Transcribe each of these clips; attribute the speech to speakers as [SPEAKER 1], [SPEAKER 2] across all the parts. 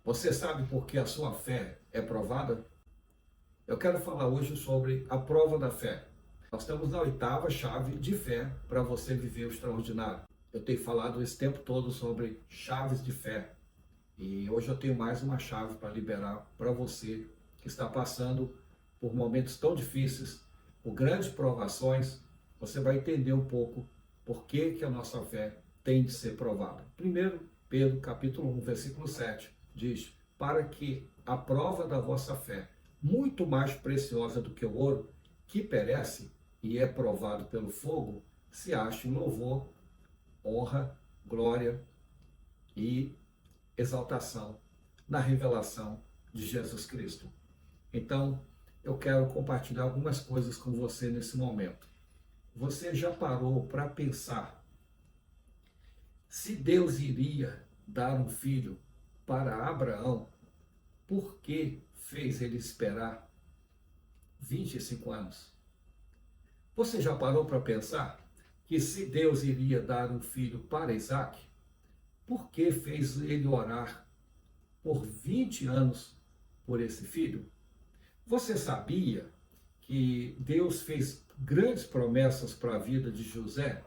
[SPEAKER 1] Você sabe por que a sua fé é provada? Eu quero falar hoje sobre a prova da fé. Nós estamos na oitava chave de fé para você viver o extraordinário. Eu tenho falado esse tempo todo sobre chaves de fé. E hoje eu tenho mais uma chave para liberar para você que está passando por momentos tão difíceis, por grandes provações. Você vai entender um pouco por que a nossa fé tem de ser provada. Primeiro, Pedro, capítulo 1, versículo 7, diz: para que a prova da vossa fé, muito mais preciosa do que o ouro, que perece e é provado pelo fogo, se ache em louvor, honra, glória e exaltação na revelação de Jesus Cristo. Então, eu quero compartilhar algumas coisas com você nesse momento. Você já parou para pensar se Deus iria dar um filho para Abraão, por que fez ele esperar 25 anos? Você já parou para pensar que se Deus iria dar um filho para Isaac, por que fez ele orar por 20 anos por esse filho? Você sabia que Deus fez grandes promessas para a vida de José?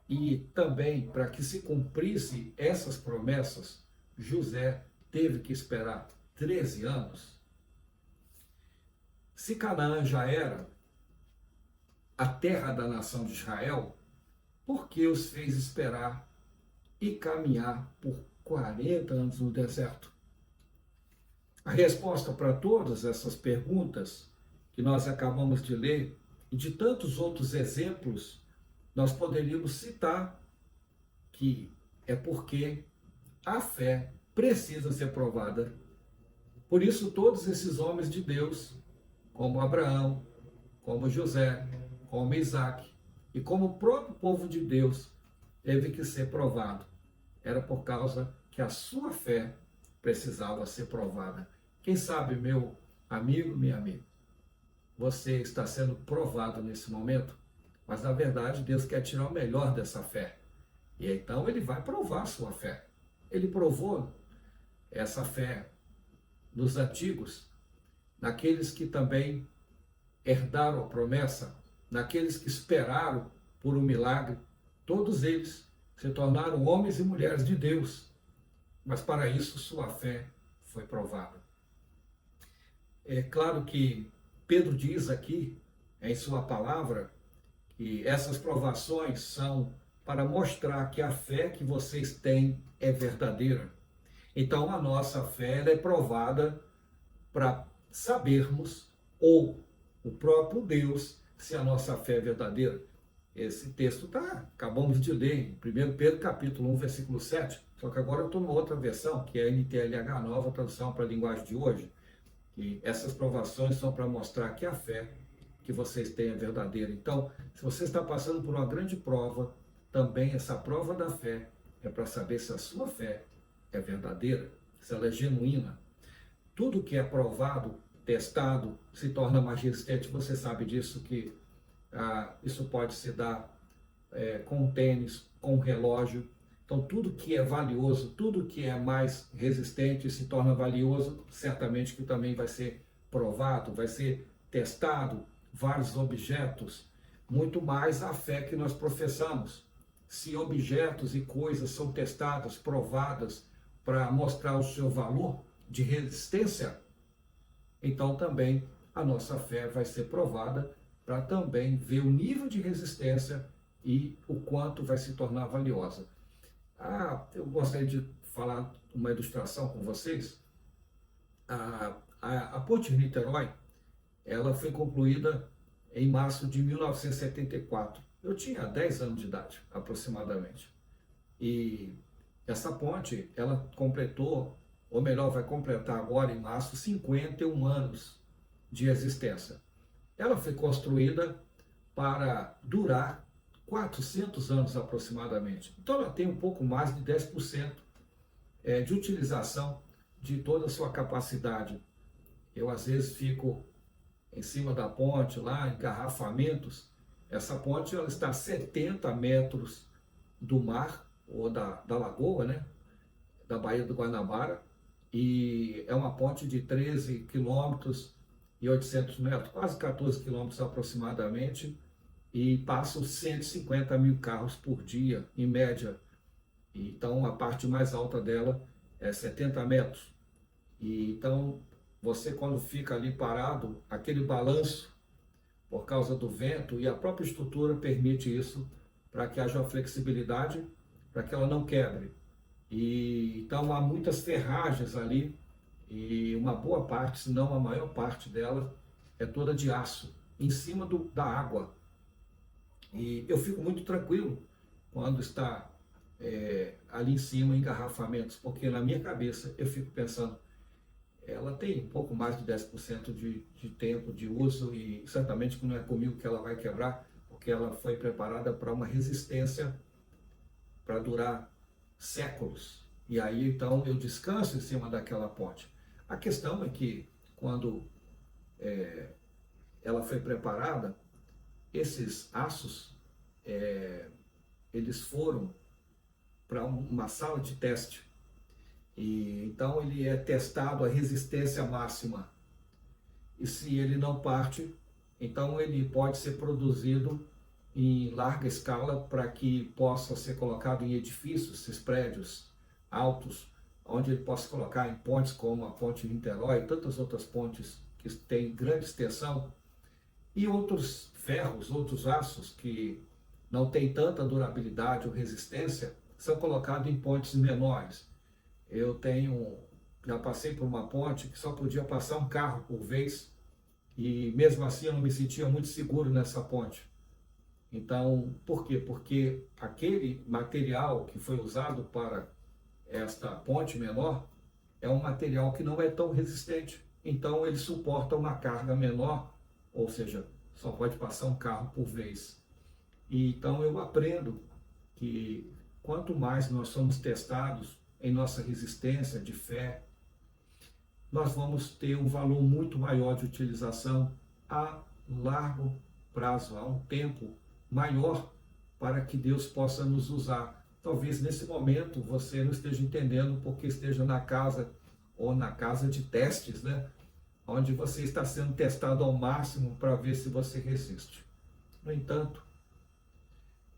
[SPEAKER 1] E também, para que se cumprisse essas promessas, José teve que esperar 13 anos. Se Canaã já era a terra da nação de Israel, por que os fez esperar e caminhar por 40 anos no deserto? A resposta para todas essas perguntas que nós acabamos de ler e de tantos outros exemplos, nós poderíamos citar que é porque a fé precisa ser provada. Por isso, todos esses homens de Deus, como Abraão, como José, como Isaac e como o próprio povo de Deus, teve que ser provado. Era por causa que a sua fé precisava ser provada. Quem sabe, meu amigo, minha amiga, você está sendo provado nesse momento, mas na verdade Deus quer tirar o melhor dessa fé. E então ele vai provar a sua fé. Ele provou essa fé nos antigos, naqueles que também herdaram a promessa, naqueles que esperaram por um milagre. Todos eles se tornaram homens e mulheres de Deus, mas para isso sua fé foi provada. É claro que Pedro diz aqui, em sua palavra, que essas provações são para mostrar que a fé que vocês têm é verdadeira. Então, a nossa fé é provada para sabermos, ou o próprio Deus, se a nossa fé é verdadeira. Esse texto acabamos de ler em 1 Pedro capítulo 1, versículo 7, só que agora eu estou numa outra versão, que é a NTLH, nova tradução para a linguagem de hoje. E essas provações são para mostrar que a fé que vocês têm é verdadeira. Então, se você está passando por uma grande prova, também essa prova da fé é para saber se a sua fé é verdadeira, se ela é genuína. Tudo que é provado, testado, se torna mais resistente. Você sabe disso, que isso pode se dar com um tênis, com um relógio. Então, tudo que é valioso, tudo que é mais resistente se torna valioso, certamente que também vai ser provado, vai ser testado, vários objetos, muito mais a fé que nós professamos. Se objetos e coisas são testadas, provadas, para mostrar o seu valor de resistência, então também a nossa fé vai ser provada para também ver o nível de resistência e o quanto vai se tornar valiosa. Eu gostaria de falar uma ilustração com vocês. A Ponte Niterói, ela foi concluída em março de 1974. Eu tinha 10 anos de idade, aproximadamente. E essa ponte, ela completou, ou melhor, vai completar agora em março, 51 anos de existência. Ela foi construída para durar 400 anos aproximadamente. Então ela tem um pouco mais de 10% de utilização de toda a sua capacidade. Eu às vezes fico em cima da ponte, lá, engarrafamentos. Essa ponte ela está a 70 metros do mar, ou da lagoa, né? Da Baía do Guanabara, e é uma ponte de 13 quilômetros e 800 metros, quase 14 quilômetros aproximadamente, e passam 150 mil carros por dia, em média. Então, a parte mais alta dela é 70 metros. E então, você quando fica ali parado, aquele balanço por causa do vento e a própria estrutura permite isso para que haja uma flexibilidade, para que ela não quebre. E então há muitas ferragens ali e uma boa parte, se não a maior parte dela, é toda de aço em cima da água. E eu fico muito tranquilo quando está ali em cima engarrafamentos, porque na minha cabeça eu fico pensando, ela tem um pouco mais de 10% de tempo de uso e certamente não é comigo que ela vai quebrar, porque ela foi preparada para uma resistência para durar séculos. E aí então eu descanso em cima daquela ponte. A questão é que quando ela foi preparada, esses aços eles foram para uma sala de teste. E então ele é testado a resistência máxima. E se ele não parte, então ele pode ser produzido em larga escala para que possa ser colocado em edifícios, esses prédios altos, onde ele possa colocar em pontes como a ponte Niterói e tantas outras pontes que têm grande extensão, e outros ferros, outros aços que não têm tanta durabilidade ou resistência, são colocados em pontes menores. Já passei por uma ponte que só podia passar um carro por vez, e mesmo assim eu não me sentia muito seguro nessa ponte. Então, por quê? Porque aquele material que foi usado para esta ponte menor é um material que não é tão resistente. Então, ele suporta uma carga menor, ou seja, só pode passar um carro por vez. E então eu aprendo que quanto mais nós somos testados em nossa resistência de fé, nós vamos ter um valor muito maior de utilização a largo prazo, a um tempo maior para que Deus possa nos usar. Talvez nesse momento você não esteja entendendo porque esteja na casa ou na casa de testes, né? Onde você está sendo testado ao máximo para ver se você resiste. No entanto,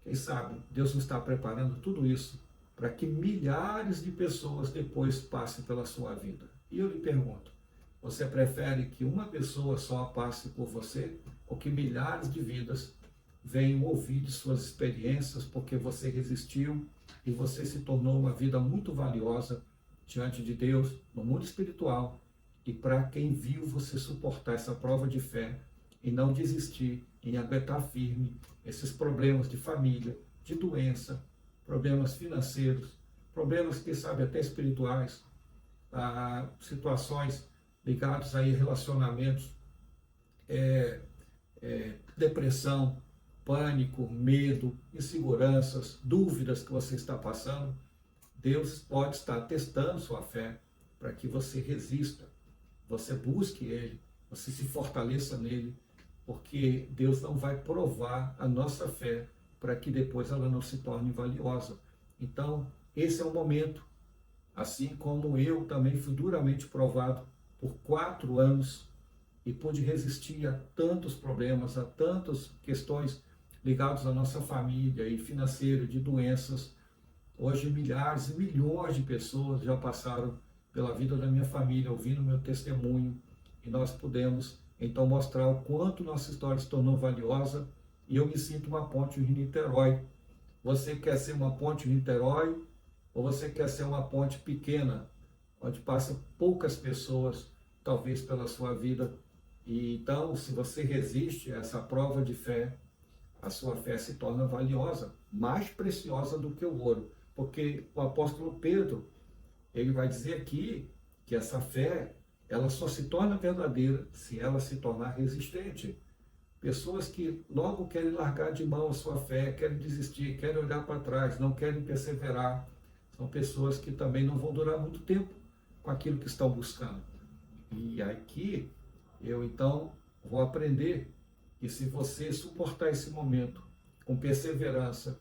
[SPEAKER 1] quem sabe Deus não está preparando tudo isso para que milhares de pessoas depois passem pela sua vida. E eu lhe pergunto, você prefere que uma pessoa só passe por você ou que milhares de vidas venham ouvir de suas experiências porque você resistiu e você se tornou uma vida muito valiosa diante de Deus, no mundo espiritual, e para quem viu você suportar essa prova de fé e não desistir, em aguentar firme esses problemas de família, de doença, problemas financeiros, problemas, quem sabe, até espirituais, situações ligadas a relacionamentos, depressão, pânico, medo, inseguranças, dúvidas que você está passando. Deus pode estar testando sua fé para que você resista, você busque Ele, você se fortaleça nele, porque Deus não vai provar a nossa fé para que depois ela não se torne valiosa. Então, esse é o momento. Assim como eu também fui duramente provado por 4 anos e pude resistir a tantos problemas, a tantas questões ligadas à nossa família e financeira, de doenças. Hoje milhares e milhões de pessoas já passaram pela vida da minha família, ouvindo meu testemunho, e nós pudemos então mostrar o quanto nossa história se tornou valiosa, e eu me sinto uma ponte de Niterói. Você quer ser uma ponte de Niterói ou você quer ser uma ponte pequena, onde passam poucas pessoas, talvez pela sua vida? E então, se você resiste a essa prova de fé, a sua fé se torna valiosa, mais preciosa do que o ouro. Porque o apóstolo Pedro, ele vai dizer aqui que essa fé, ela só se torna verdadeira se ela se tornar resistente. Pessoas que logo querem largar de mão a sua fé, querem desistir, querem olhar para trás, não querem perseverar, são pessoas que também não vão durar muito tempo com aquilo que estão buscando. E aqui eu então vou aprender que se você suportar esse momento com perseverança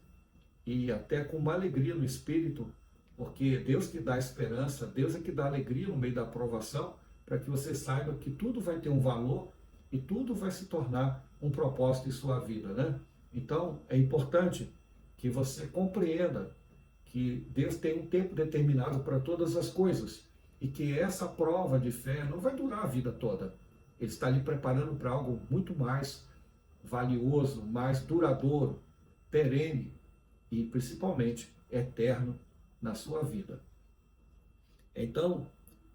[SPEAKER 1] e até com uma alegria no espírito, Porque Deus que dá esperança, Deus é que dá alegria no meio da provação, para que você saiba que tudo vai ter um valor e tudo vai se tornar um propósito em sua vida, né? Então, é importante que você compreenda que Deus tem um tempo determinado para todas as coisas e que essa prova de fé não vai durar a vida toda. Ele está lhe preparando para algo muito mais valioso, mais duradouro, perene e principalmente eterno na sua vida. Então,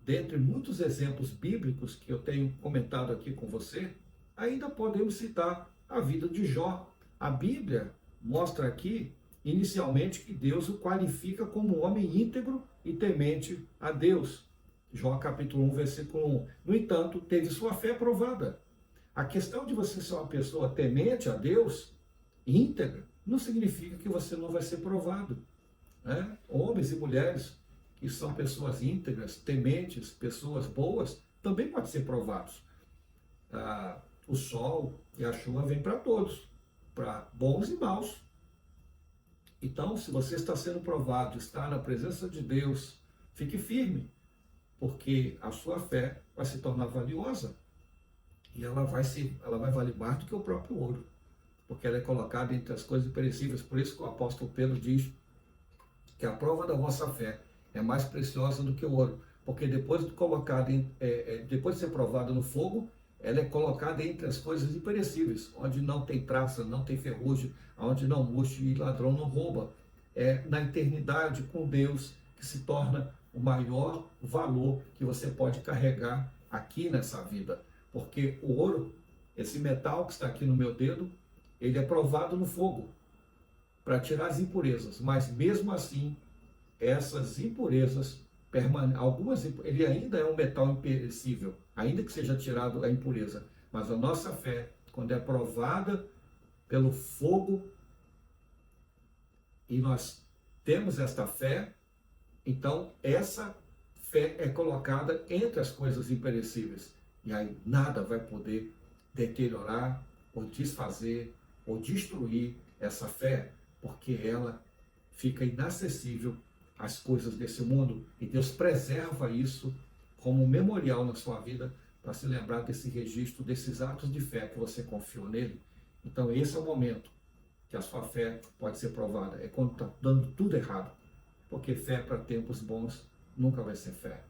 [SPEAKER 1] dentre muitos exemplos bíblicos que eu tenho comentado aqui com você, ainda podemos citar a vida de Jó. A Bíblia mostra aqui, inicialmente, que Deus o qualifica como um homem íntegro e temente a Deus. Jó capítulo 1, versículo 1. No entanto, teve sua fé provada. A questão de você ser uma pessoa temente a Deus, íntegra, não significa que você não vai ser provado, né? Homens e mulheres que são pessoas íntegras, tementes, pessoas boas, também podem ser provados. O sol e a chuva vêm para todos, para bons e maus. Então, se você está sendo provado, está na presença de Deus, fique firme, porque a sua fé vai se tornar valiosa e ela vai valer mais do que o próprio ouro, porque ela é colocada entre as coisas perecíveis. Por isso que o apóstolo Pedro diz que a prova da vossa fé é mais preciosa do que o ouro, porque depois de ser provada no fogo, ela é colocada entre as coisas imperecíveis, onde não tem traça, não tem ferrugem, onde não murcha e ladrão não rouba. É na eternidade com Deus que se torna o maior valor que você pode carregar aqui nessa vida. Porque o ouro, esse metal que está aqui no meu dedo, ele é provado no fogo para tirar as impurezas, mas mesmo assim, essas impurezas ele ainda é um metal imperecível, ainda que seja tirado a impureza. Mas a nossa fé, quando é provada pelo fogo, e nós temos esta fé, então essa fé é colocada entre as coisas imperecíveis. E aí nada vai poder deteriorar, ou desfazer, ou destruir essa fé, porque ela fica inacessível as coisas desse mundo, e Deus preserva isso como um memorial na sua vida, para se lembrar desse registro, desses atos de fé que você confiou nele. Então esse é o momento que a sua fé pode ser provada, é quando está dando tudo errado, porque fé para tempos bons nunca vai ser fé.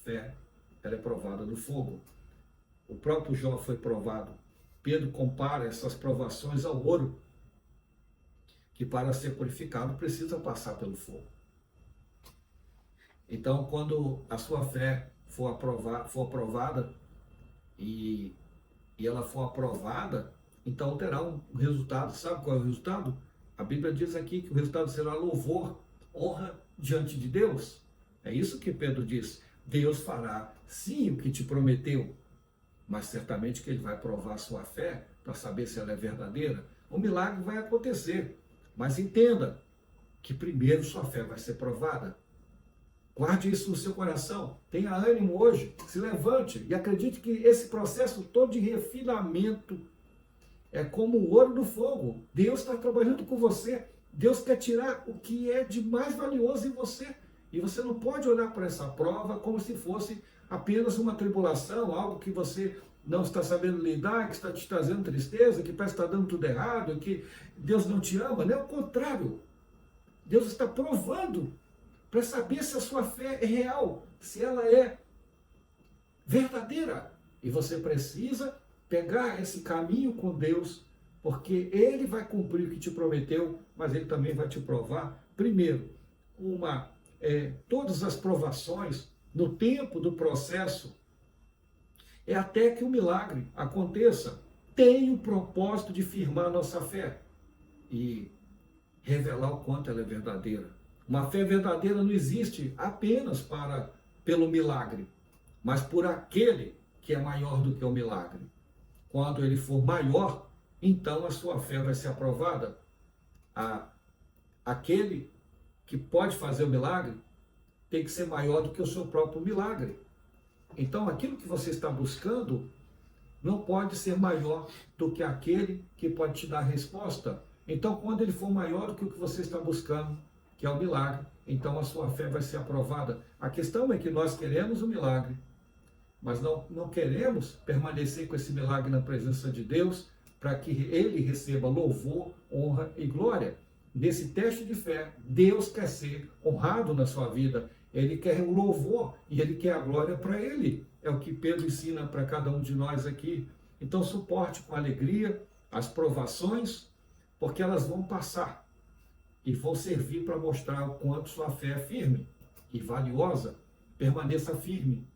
[SPEAKER 1] Fé, ela é provada no fogo. O próprio Jó foi provado. Pedro compara essas provações ao ouro, que para ser purificado precisa passar pelo fogo. Então, quando a sua fé for aprovada e ela for aprovada, então terá um resultado. Sabe qual é o resultado? A Bíblia diz aqui que o resultado será louvor, honra diante de Deus. É isso que Pedro diz. Deus fará sim o que te prometeu, mas certamente que ele vai provar a sua fé para saber se ela é verdadeira. O milagre vai acontecer, mas entenda que primeiro sua fé vai ser provada. Guarde isso no seu coração, tenha ânimo hoje, se levante e acredite que esse processo todo de refinamento é como o ouro do fogo. Deus está trabalhando com você, Deus quer tirar o que é de mais valioso em você, e você não pode olhar para essa prova como se fosse apenas uma tribulação, algo que você não está sabendo lidar, que está te trazendo tristeza, que parece que está dando tudo errado, que Deus não te ama. Não é o contrário, Deus está provando para saber se a sua fé é real, se ela é verdadeira. E você precisa pegar esse caminho com Deus, porque Ele vai cumprir o que te prometeu, mas Ele também vai te provar. Primeiro, todas as provações, no tempo do processo, é até que o milagre aconteça, tem o propósito de firmar a nossa fé e revelar o quanto ela é verdadeira. Uma fé verdadeira não existe apenas pelo milagre, mas por aquele que é maior do que o milagre. Quando ele for maior, então a sua fé vai ser aprovada. Aquele que pode fazer o milagre tem que ser maior do que o seu próprio milagre. Então aquilo que você está buscando não pode ser maior do que aquele que pode te dar a resposta. Então quando ele for maior do que o que você está buscando, que é o milagre, então a sua fé vai ser aprovada. A questão é que nós queremos o milagre, mas não queremos permanecer com esse milagre na presença de Deus para que ele receba louvor, honra e glória. Nesse teste de fé, Deus quer ser honrado na sua vida. Ele quer o louvor e ele quer a glória para ele. É o que Pedro ensina para cada um de nós aqui. Então suporte com alegria as provações, porque elas vão passar e vão servir para mostrar o quanto sua fé é firme e valiosa. Permaneça firme,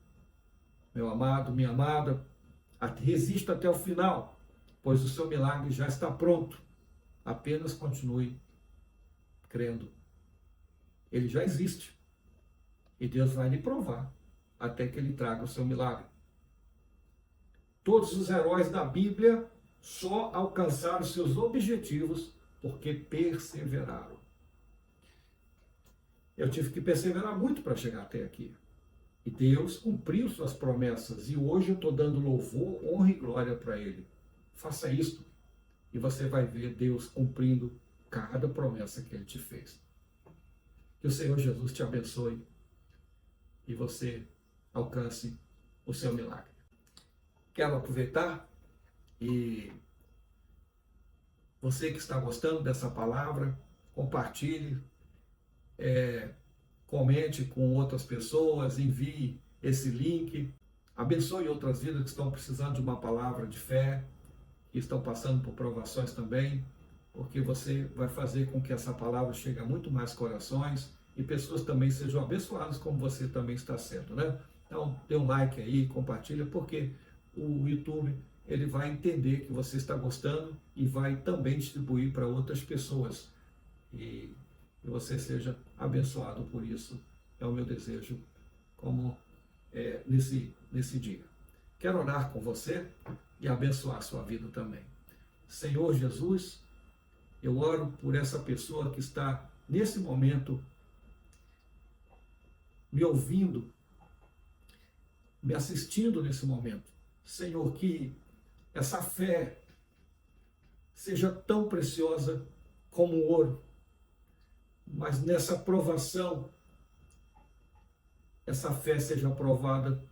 [SPEAKER 1] meu amado, minha amada, resista até o final, pois o seu milagre já está pronto. Apenas continue crendo. Ele já existe. E Deus vai lhe provar até que ele traga o seu milagre. Todos os heróis da Bíblia só alcançaram seus objetivos porque perseveraram. Eu tive que perseverar muito para chegar até aqui. E Deus cumpriu suas promessas. E hoje eu estou dando louvor, honra e glória para Ele. Faça isso e você vai ver Deus cumprindo cada promessa que Ele te fez. Que o Senhor Jesus te abençoe e você alcance o seu milagre. Quero aproveitar e você que está gostando dessa palavra, compartilhe, comente com outras pessoas, envie esse link, abençoe outras vidas que estão precisando de uma palavra de fé, que estão passando por provações também, porque você vai fazer com que essa palavra chegue a muito mais corações e pessoas também sejam abençoadas como você também está sendo, né? Então, dê um like aí, compartilha, porque o YouTube ele vai entender que você está gostando e vai também distribuir para outras pessoas. E que você seja abençoado por isso. É o meu desejo nesse dia. Quero orar com você e abençoar a sua vida também. Senhor Jesus, eu oro por essa pessoa que está nesse momento me ouvindo, me assistindo nesse momento. Senhor, que essa fé seja tão preciosa como o ouro, mas nessa provação, essa fé seja aprovada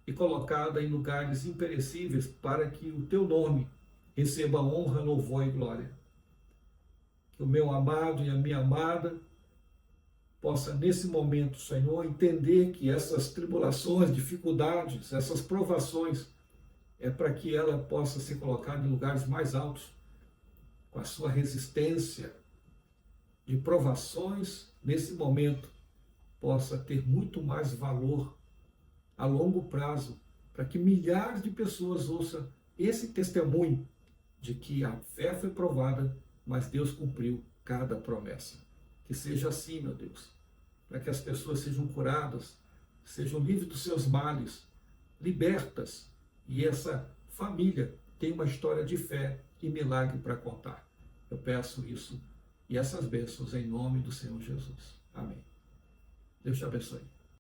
[SPEAKER 1] e colocada em lugares imperecíveis para que o teu nome receba honra, louvor e glória. Que o meu amado e a minha amada possa, nesse momento, Senhor, entender que essas tribulações, dificuldades, essas provações, é para que ela possa ser colocada em lugares mais altos, com a sua resistência de provações, nesse momento, possa ter muito mais valor a longo prazo, para que milhares de pessoas ouçam esse testemunho de que a fé foi provada, mas Deus cumpriu cada promessa. Que seja assim, meu Deus, para que as pessoas sejam curadas, sejam livres dos seus males, libertas, e essa família tenha uma história de fé e milagre para contar. Eu peço isso e essas bênçãos em nome do Senhor Jesus. Amém. Deus te abençoe.